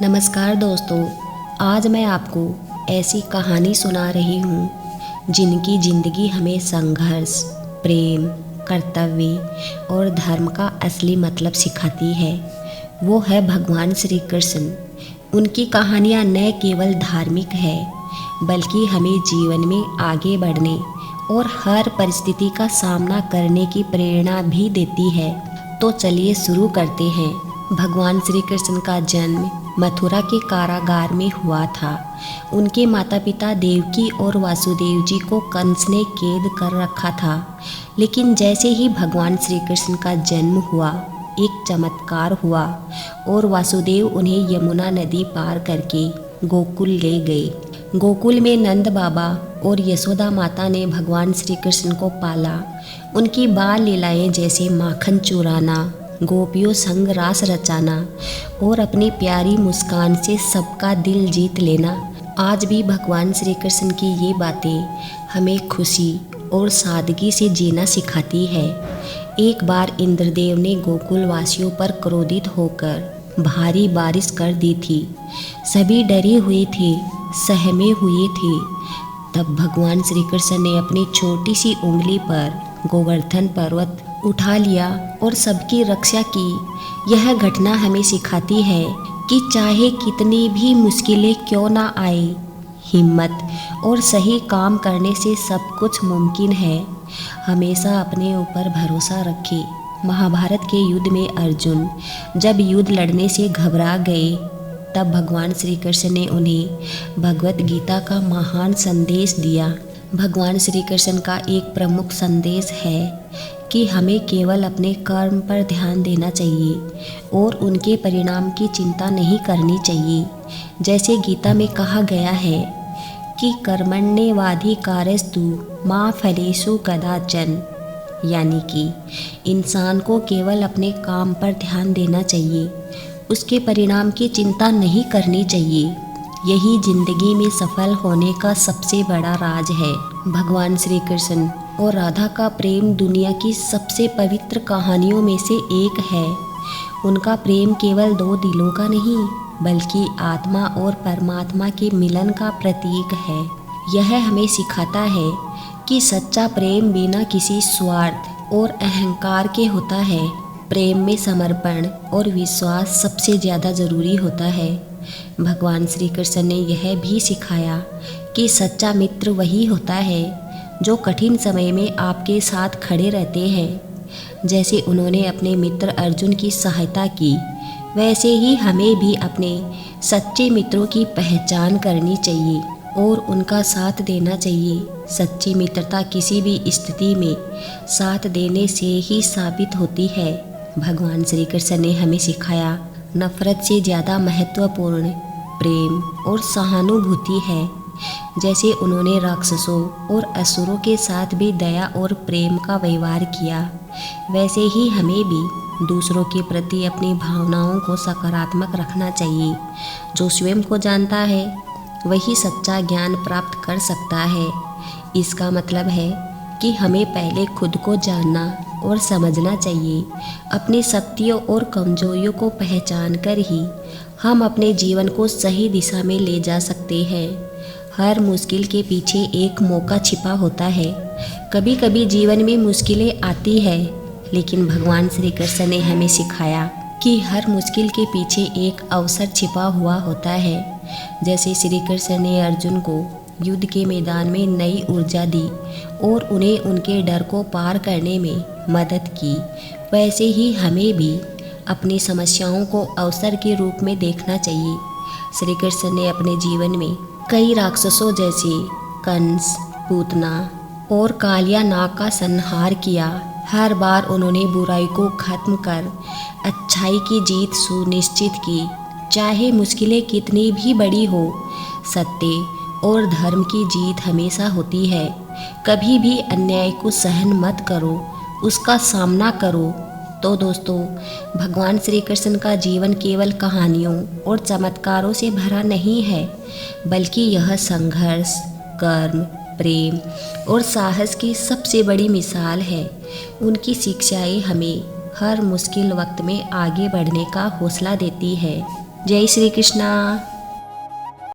नमस्कार दोस्तों, आज मैं आपको ऐसी कहानी सुना रही हूँ जिनकी ज़िंदगी हमें संघर्ष, प्रेम, कर्तव्य और धर्म का असली मतलब सिखाती है। वो है भगवान श्री कृष्ण। उनकी कहानियाँ न केवल धार्मिक है बल्कि हमें जीवन में आगे बढ़ने और हर परिस्थिति का सामना करने की प्रेरणा भी देती है। तो चलिए शुरू करते हैं। भगवान श्री कृष्ण का जन्म मथुरा के कारागार में हुआ था। उनके माता पिता देवकी और वासुदेव जी को कंस ने कैद कर रखा था। लेकिन जैसे ही भगवान श्री कृष्ण का जन्म हुआ, एक चमत्कार हुआ और वासुदेव उन्हें यमुना नदी पार करके गोकुल ले गए। गोकुल में नंद बाबा और यशोदा माता ने भगवान श्री कृष्ण को पाला। उनकी बाल लीलाएं जैसे माखन चुराना, गोपियों संग रास रचाना और अपनी प्यारी मुस्कान से सबका दिल जीत लेना, आज भी भगवान श्री कृष्ण की ये बातें हमें खुशी और सादगी से जीना सिखाती है। एक बार इंद्रदेव ने गोकुल वासियों पर क्रोधित होकर भारी बारिश कर दी थी। सभी डरे हुए थे, सहमे हुए थे। तब भगवान श्री कृष्ण ने अपनी छोटी सी उंगली पर गोवर्धन पर्वत उठा लिया और सबकी रक्षा की। यह घटना हमें सिखाती है कि चाहे कितनी भी मुश्किलें क्यों ना आए, हिम्मत और सही काम करने से सब कुछ मुमकिन है। हमेशा अपने ऊपर भरोसा रखें। महाभारत के युद्ध में अर्जुन जब युद्ध लड़ने से घबरा गए, तब भगवान श्री कृष्ण ने उन्हें भगवत गीता का महान संदेश दिया। भगवान श्री कृष्ण का एक प्रमुख संदेश है कि हमें केवल अपने कर्म पर ध्यान देना चाहिए और उनके परिणाम की चिंता नहीं करनी चाहिए। जैसे गीता में कहा गया है कि कर्मण्येवाधिकारस्तु मा फलेषु कदाचन, यानी कि इंसान को केवल अपने काम पर ध्यान देना चाहिए, उसके परिणाम की चिंता नहीं करनी चाहिए। यही जिंदगी में सफल होने का सबसे बड़ा राज है। भगवान श्री कृष्ण और राधा का प्रेम दुनिया की सबसे पवित्र कहानियों में से एक है। उनका प्रेम केवल दो दिलों का नहीं बल्कि आत्मा और परमात्मा के मिलन का प्रतीक है। यह हमें सिखाता है कि सच्चा प्रेम बिना किसी स्वार्थ और अहंकार के होता है। प्रेम में समर्पण और विश्वास सबसे ज़्यादा ज़रूरी होता है। भगवान श्री कृष्ण ने यह भी सिखाया कि सच्चा मित्र वही होता है जो कठिन समय में आपके साथ खड़े रहते हैं। जैसे उन्होंने अपने मित्र अर्जुन की सहायता की, वैसे ही हमें भी अपने सच्चे मित्रों की पहचान करनी चाहिए और उनका साथ देना चाहिए। सच्ची मित्रता किसी भी स्थिति में साथ देने से ही साबित होती है। भगवान श्री कृष्ण ने हमें सिखाया, नफरत से ज़्यादा महत्वपूर्ण प्रेम और सहानुभूति है। जैसे उन्होंने राक्षसों और असुरों के साथ भी दया और प्रेम का व्यवहार किया, वैसे ही हमें भी दूसरों के प्रति अपनी भावनाओं को सकारात्मक रखना चाहिए। जो स्वयं को जानता है वही सच्चा ज्ञान प्राप्त कर सकता है। इसका मतलब है कि हमें पहले खुद को जानना और समझना चाहिए। अपनी शक्तियों और कमजोरियों को पहचान कर ही हम अपने जीवन को सही दिशा में ले जा सकते हैं। हर मुश्किल के पीछे एक मौका छिपा होता है। कभी कभी जीवन में मुश्किलें आती है, लेकिन भगवान श्री कृष्ण ने हमें सिखाया कि हर मुश्किल के पीछे एक अवसर छिपा हुआ होता है। जैसे श्री कृष्ण ने अर्जुन को युद्ध के मैदान में नई ऊर्जा दी और उन्हें उनके डर को पार करने में मदद की, वैसे ही हमें भी अपनी समस्याओं को अवसर के रूप में देखना चाहिए। श्री कृष्ण ने अपने जीवन में कई राक्षसों जैसे कंस, पूतना और कालिया नाग का संहार किया। हर बार उन्होंने बुराई को खत्म कर अच्छाई की जीत सुनिश्चित की। चाहे मुश्किलें कितनी भी बड़ी हो, सत्य और धर्म की जीत हमेशा होती है। कभी भी अन्याय को सहन मत करो, उसका सामना करो। तो दोस्तों, भगवान श्री कृष्ण का जीवन केवल कहानियों और चमत्कारों से भरा नहीं है, बल्कि यह संघर्ष, कर्म, प्रेम और साहस की सबसे बड़ी मिसाल है। उनकी शिक्षाएं हमें हर मुश्किल वक्त में आगे बढ़ने का हौसला देती है। जय श्री कृष्णा।